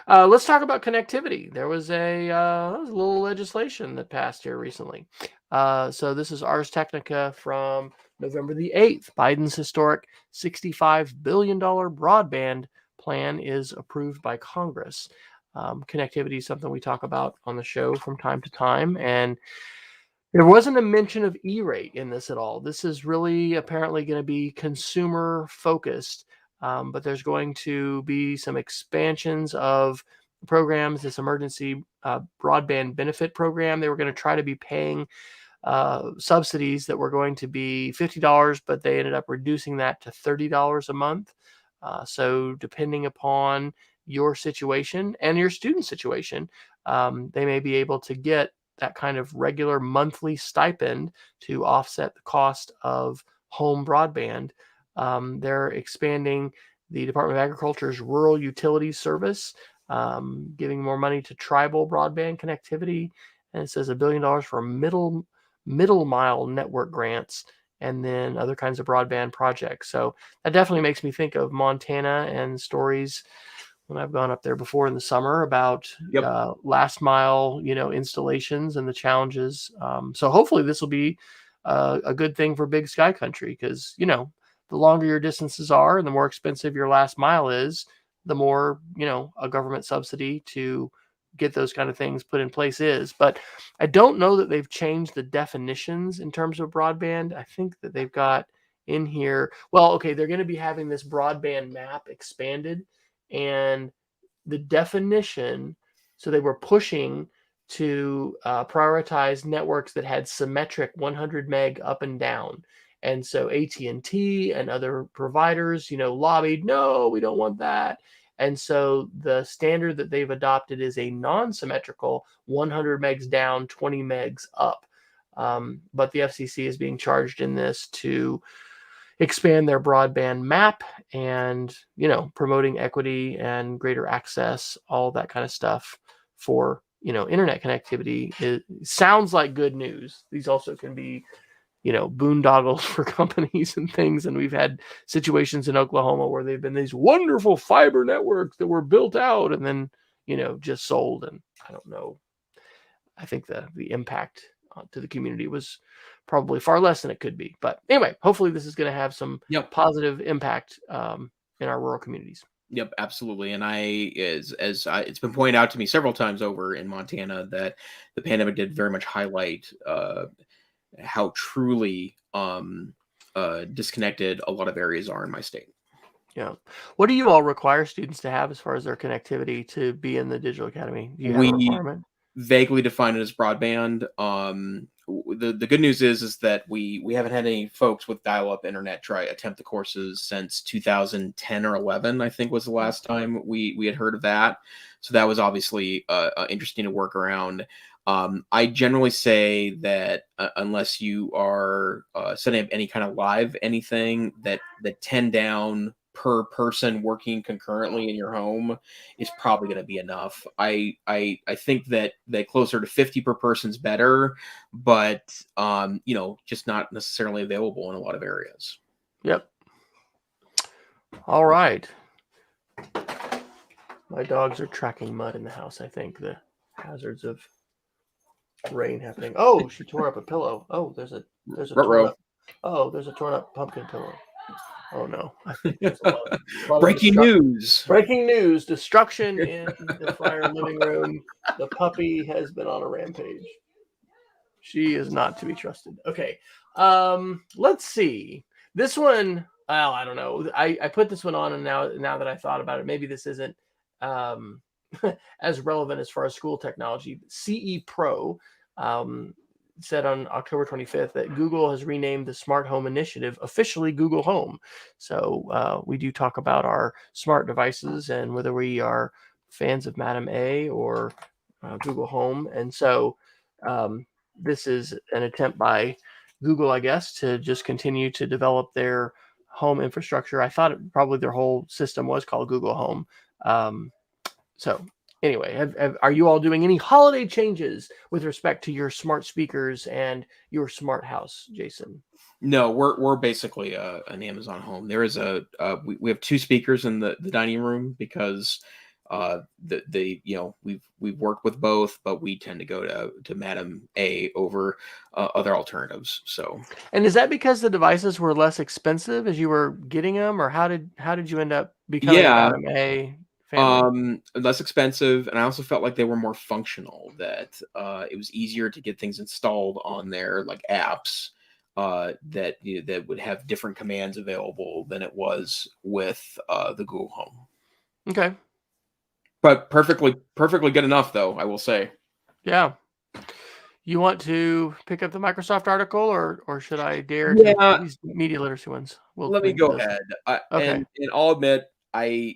S1: let's talk about connectivity. There was a little legislation that passed here recently. So this is Ars Technica from November the 8th. Biden's historic $65 billion broadband plan is approved by Congress. Connectivity is something we talk about on the show from time to time, and there wasn't a mention of E-rate in this at all. This is really apparently going to be consumer focused, but there's going to be some expansions of programs. This emergency broadband benefit program, they were going to try to be paying subsidies that were going to be $50, but they ended up reducing that to $30 a month. So depending upon your situation and your student situation, they may be able to get that kind of regular monthly stipend to offset the cost of home broadband. They're expanding the Department of Agriculture's Rural Utilities Service, giving more money to tribal broadband connectivity. And it says $1 billion for middle mile network grants and then other kinds of broadband projects. So that definitely makes me think of Montana and stories when I've gone up there before in the summer about
S2: yep.
S1: last mile, installations and the challenges. So hopefully this will be a good thing for Big Sky Country because, the longer your distances are and the more expensive your last mile is, the more, a government subsidy to get those kind of things put in place is. But I don't know that they've changed the definitions in terms of broadband. I think that they've got in here, well, okay, they're going to be having this broadband map expanded, and the definition, so they were pushing to prioritize networks that had symmetric 100 meg up and down. And so AT&T and other providers, lobbied, no, we don't want that. And so the standard that they've adopted is a non-symmetrical 100 megs down, 20 megs up. But the FCC is being charged in this to expand their broadband map and, promoting equity and greater access, all that kind of stuff for, internet connectivity. It sounds like good news. These also can be, boondoggles for companies and things. And we've had situations in Oklahoma where they've been these wonderful fiber networks that were built out and then, just sold. And I don't know. I think the impact to the community was probably far less than it could be. But anyway, hopefully this is going to have some positive impact in our rural communities.
S2: Yep, absolutely. And it's been pointed out to me several times over in Montana that the pandemic did very much highlight how truly disconnected a lot of areas are in my state.
S1: Yeah. What do you all require students to have as far as their connectivity to be in the digital academy? Do you have a requirement?
S2: Vaguely define it as broadband. The good news is that we haven't had any folks with dial-up internet attempt the courses since 2010 or 11. I think was the last time we had heard of that. So that was obviously interesting to work around. I generally say that unless you are setting up any kind of live anything, that 10 down per person working concurrently in your home is probably going to be enough. I think that closer to 50 per person is better, but just not necessarily available in a lot of areas.
S1: Yep. All right. My dogs are tracking mud in the house. I think the hazards of rain happening. Oh, she tore up a pillow. Oh, there's a torn up. Oh, there's a torn up pumpkin pillow. Oh no! I think there's a lot
S2: Breaking news!
S1: Breaking news! Destruction in the Fryer living room. The puppy has been on a rampage. She is not to be trusted. Okay, let's see. This one, well, I don't know. I put this one on, and now that I thought about it, maybe this isn't as relevant as far as school technology. CE Pro said on October 25th that Google has renamed the Smart Home Initiative officially Google Home. So we do talk about our smart devices and whether we are fans of Madam A or Google Home. And so this is an attempt by Google, I guess, to just continue to develop their home infrastructure. I thought probably their whole system was called Google Home. So anyway, are you all doing any holiday changes with respect to your smart speakers and your smart house, Jason?
S2: No, we're basically an Amazon Home. There is we have two speakers in the dining room because we've worked with both, but we tend to go to Madam A over other alternatives. So,
S1: And is that because the devices were less expensive as you were getting them, or how did you end up becoming a
S2: yeah,
S1: Madam A family?
S2: less expensive, and I also felt like they were more functional. That it was easier to get things installed on there, like apps that would have different commands available than it was with the Google Home.
S1: Okay.
S2: But perfectly good enough, though, I will say.
S1: Yeah. You want to pick up the Microsoft article, or should I dare to
S2: Yeah,
S1: these media literacy ones? We'll
S2: let me
S1: link to
S2: go
S1: those.
S2: ahead.
S1: Okay.
S2: And I'll admit, I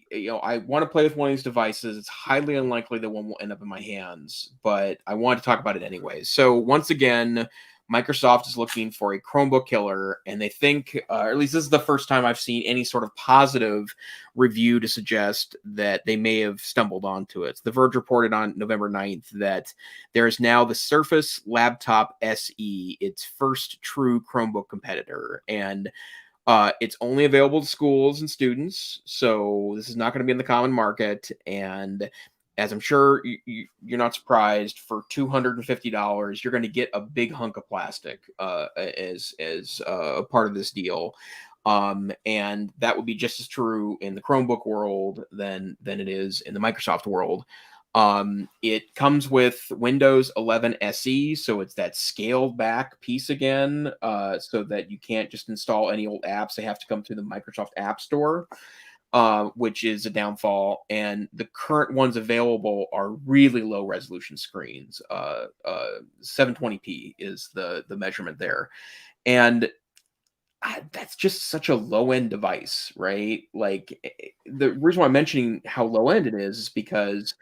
S2: want to play with one of these devices. It's highly unlikely that one will end up in my hands, but I want to talk about it anyways. So once again, Microsoft is looking for a Chromebook killer, and they think, or at least this is the first time I've seen any sort of positive review to suggest that they may have stumbled onto it. The Verge reported on November 9th that there is now the Surface Laptop SE, its first true Chromebook competitor, and it's only available to schools and students, so this is not going to be in the common market. And as I'm sure you're not surprised, for $250, you're going to get a big hunk of plastic as a part of this deal. And that would be just as true in the Chromebook world than it is in the Microsoft world. It comes with Windows 11 SE, so it's that scaled back piece again, so that you can't just install any old apps. They have to come through the Microsoft App Store, which is a downfall. And the current ones available are really low resolution screens. 720p is the measurement there, and that's just such a low end device, right? Like the reason why I'm mentioning how low end it is because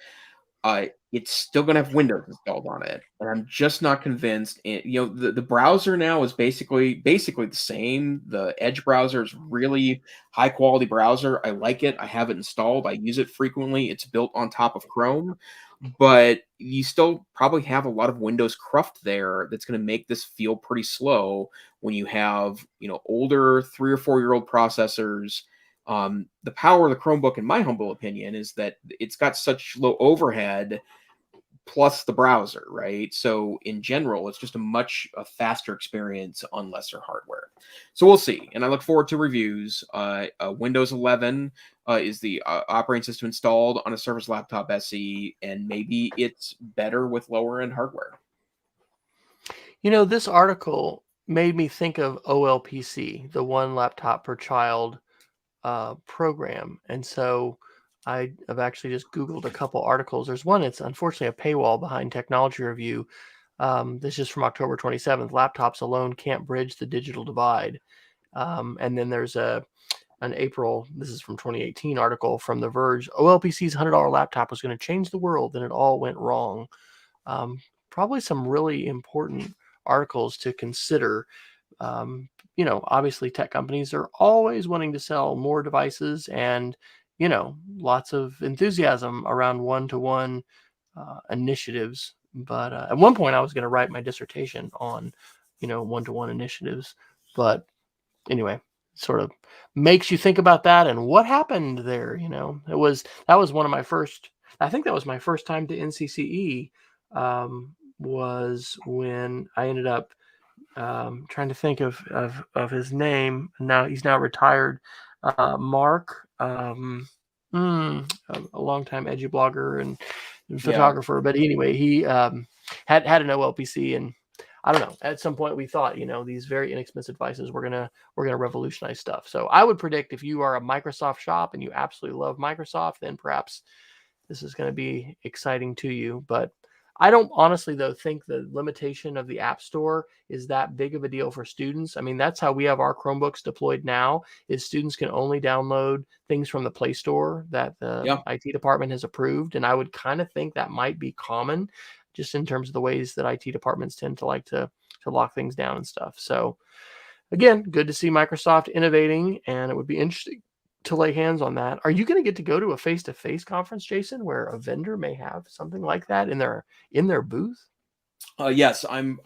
S2: it's still gonna have Windows installed on it, and I'm just not convinced. The browser now is basically the same. The Edge browser is really high quality browser. I like it. I have it installed. I use it frequently. It's built on top of Chrome, but you still probably have a lot of Windows cruft there that's going to make this feel pretty slow when you have older 3 or 4 year old processors. The power of the Chromebook, in my humble opinion, is that it's got such low overhead plus the browser, right? So in general, it's just a faster experience on lesser hardware. So we'll see, and I look forward to reviews. Windows 11 is the operating system installed on a Surface Laptop SE, and maybe it's better with lower end hardware.
S1: This article made me think of OLPC, the one laptop per child program. And so I have actually just Googled a couple articles. There's one that's unfortunately a paywall behind Technology Review. This is from October 27th. Laptops alone can't bridge the digital divide. And then there's an April, this is from 2018 article from The Verge. OLPC's $100 laptop was going to change the world, and it all went wrong. Probably some really important articles to consider. Obviously tech companies are always wanting to sell more devices and, lots of enthusiasm around one-to-one initiatives. But at one point I was going to write my dissertation on, one-to-one initiatives. But anyway, sort of makes you think about that and what happened there. That was one of my first, I think that was my first time to NCCE, was when I ended up trying to think of his name. Now he's now retired. Mark, a longtime edgy blogger and photographer. But anyway, he had an OLPC, and I don't know. At some point, we thought, these very inexpensive devices we're gonna revolutionize stuff. So I would predict if you are a Microsoft shop and you absolutely love Microsoft, then perhaps this is going to be exciting to you. But I don't honestly, though, think the limitation of the App Store is that big of a deal for students. I mean, that's how we have our Chromebooks deployed now, is students can only download things from the Play Store that the
S2: Yeah.
S1: IT department has approved. And I would kind of think that might be common just in terms of the ways that IT departments tend to like to lock things down and stuff. So again, good to see Microsoft innovating, and it would be interesting to lay hands on that. Are you going to get to go to a face-to-face conference, Jason, where a vendor may have something like that in their booth?
S2: Yes, I'm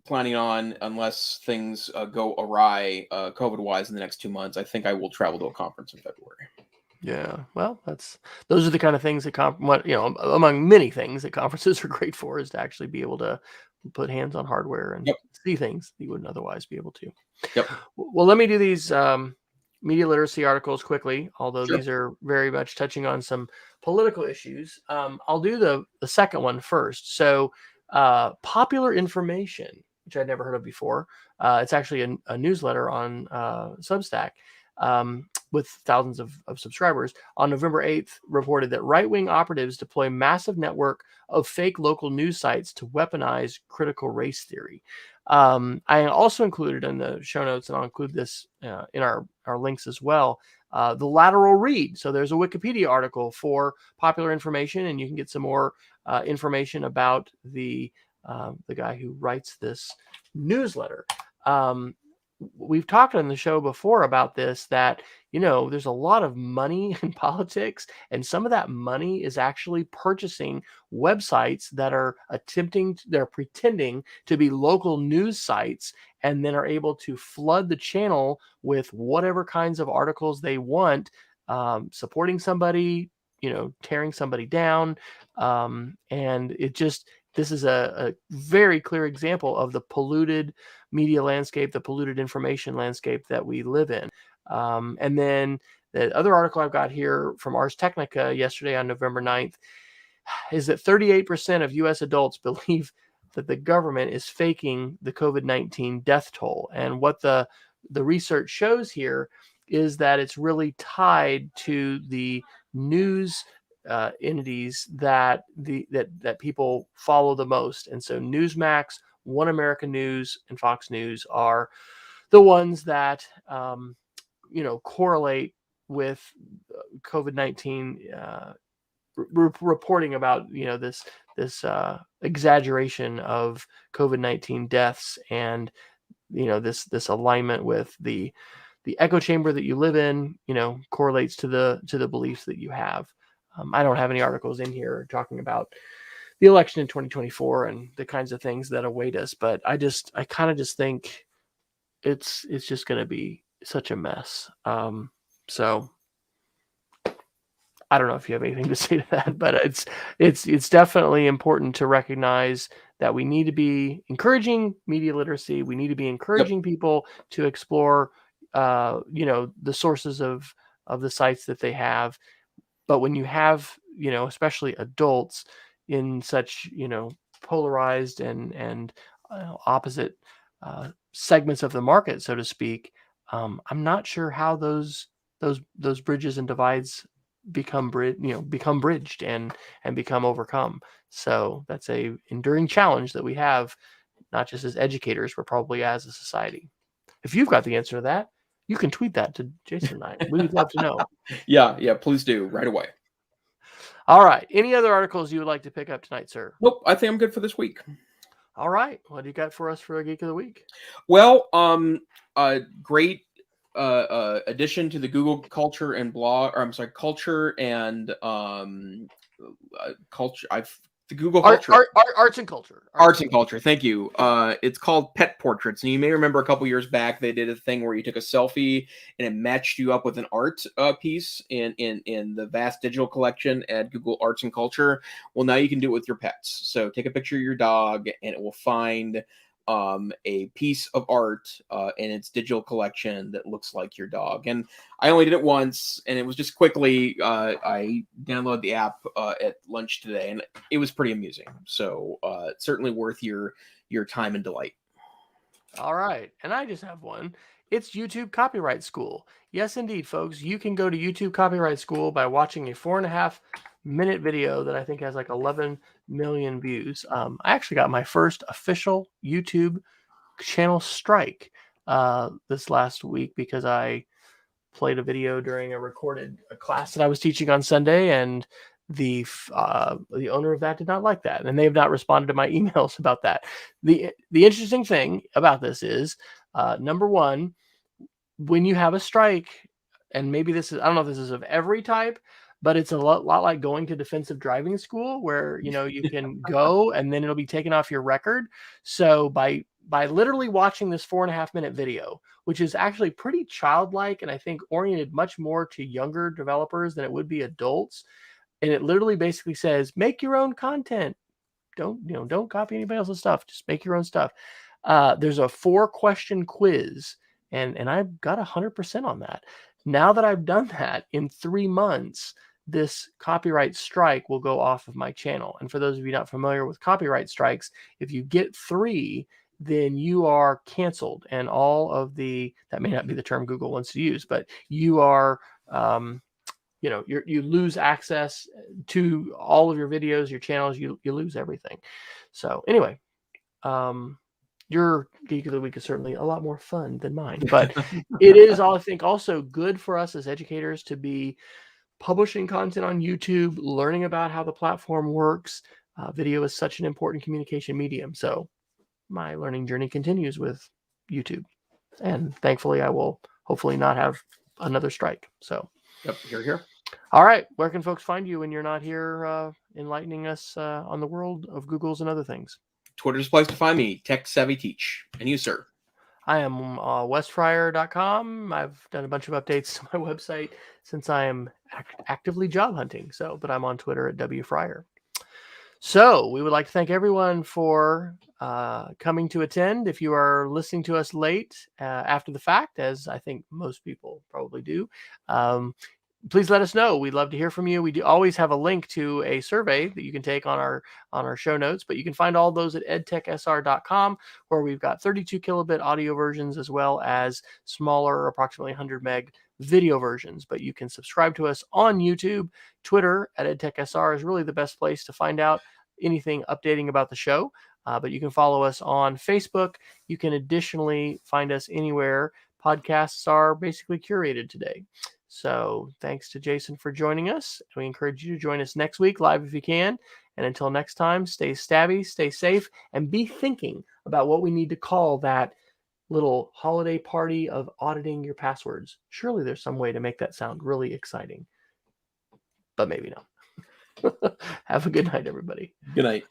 S2: planning on, unless things go awry COVID wise in the next 2 months. I think I will travel to a conference in February.
S1: Yeah, well, those are the kind of things that among many things that conferences are great for, is to actually be able to put hands on hardware and
S2: Yep.
S1: see things that you wouldn't otherwise be able to.
S2: Yep.
S1: Well, let me do these media literacy articles quickly, although
S2: Sure.
S1: these are very much touching on some political issues. I'll do the second one first. So, popular information, which I'd never heard of before. It's actually a newsletter on Substack. With thousands of subscribers, on November 8th, reported that right-wing operatives deploy massive network of fake local news sites to weaponize critical race theory. I also included in the show notes, and I'll include this in our links as well, the lateral read. So there's a Wikipedia article for popular information, and you can get some more information about the guy who writes this newsletter. We've talked on the show before about this, that, there's a lot of money in politics, and some of that money is actually purchasing websites that are they're pretending to be local news sites, and then are able to flood the channel with whatever kinds of articles they want, supporting somebody, tearing somebody down. And this is a very clear example of the polluted media landscape, the polluted information landscape that we live in. And then the other article I've got here from Ars Technica yesterday on November 9th is that 38% of U.S. adults believe that the government is faking the COVID-19 death toll. And what the research shows here is that it's really tied to the news entities that people follow the most. And so Newsmax, One American News, and Fox News are the ones that correlate with COVID-19 reporting about this exaggeration of COVID-19 deaths, and this alignment with the echo chamber that you live in, correlates to the beliefs that you have. I don't have any articles in here talking about the election in 2024 and the kinds of things that await us, but I kind of just think it's just going to be such a mess. So I don't know if you have anything to say to that, but it's definitely important to recognize that we need to be encouraging media literacy. We need to be encouraging people to explore, the sources of the sites that they have. But when you have, especially adults in such, polarized and opposite segments of the market, so to speak, I'm not sure how those bridges and divides become bridged and become overcome. So that's a enduring challenge that we have, not just as educators, but probably as a society. If you've got the answer to that, you can tweet that to Jason and I. We would love to know.
S2: Yeah, please do right away.
S1: All right. Any other articles you would like to pick up tonight, sir?
S2: Nope, I think I'm good for this week.
S1: All right. What do you got for us for a Geek of the Week?
S2: Well, great addition to the Google culture and blog, or I'm sorry, culture and culture. The Google culture,
S1: arts and culture,
S2: arts and culture. Thank you. It's called Pet Portraits, and you may remember a couple years back they did a thing where you took a selfie and it matched you up with an art piece in the vast digital collection at Google Arts and Culture. Well, now you can do it with your pets. So take a picture of your dog, and it will find a piece of art in its digital collection that looks like your dog. And I only did it once, and it was just quickly. I downloaded the app at lunch today, and it was pretty amusing. So certainly worth your time and delight.
S1: All right, and I just have one. It's YouTube Copyright School. Yes, indeed, folks. You can go to YouTube Copyright School by watching a 4.5-minute video that I think has like 11 million views. I actually got my first official YouTube channel strike this last week because I played a video during a recorded class that I was teaching on Sunday, and the owner of that did not like that, and they have not responded to my emails about that. The interesting thing about this is, number one, when you have a strike, and maybe this is, I don't know if this is of every type, but it's a lot like going to defensive driving school, where you can go and then it'll be taken off your record. So by literally watching this 4.5-minute video, which is actually pretty childlike and I think oriented much more to younger developers than it would be adults, and it literally basically says, make your own content. Don't copy anybody else's stuff. Just make your own stuff. There's a 4-question quiz, and I got 100% on that. Now that I've done that, in 3 months, this copyright strike will go off of my channel. And for those of you not familiar with copyright strikes, if you get 3, then you are canceled, and all of that may not be the term Google wants to use, but you are you lose access to all of your videos, your channels, you lose everything. So anyway, your Geek of the Week is certainly a lot more fun than mine, but it is, I think, also good for us as educators to be publishing content on YouTube, learning about how the platform works. Video is such an important communication medium. So my learning journey continues with YouTube, and thankfully I will hopefully not have another strike. So
S2: yep, here.
S1: All right, where can folks find you when you're not here enlightening us on the world of Googles and other things?
S2: Twitter's the place to find me, Tech Savvy Teach. And you, sir?
S1: I am wesfryer.com. I've done a bunch of updates to my website since I am actively job hunting. But I'm on Twitter at wfryer. So we would like to thank everyone for coming to attend. If you are listening to us late after the fact, as I think most people probably do, please let us know. We'd love to hear from you. We do always have a link to a survey that you can take on our show notes, but you can find all those at edtechsr.com, where we've got 32 kilobit audio versions as well as smaller, approximately 100 meg video versions. But you can subscribe to us on YouTube. Twitter at edtechsr is really the best place to find out anything updating about the show. But you can follow us on Facebook. You can additionally find us anywhere podcasts are basically curated today. So thanks to Jason for joining us. We encourage you to join us next week live if you can. And until next time, stay stabby, stay safe, and be thinking about what we need to call that little holiday party of auditing your passwords. Surely there's some way to make that sound really exciting, but maybe not. Have a good night, everybody.
S2: Good night.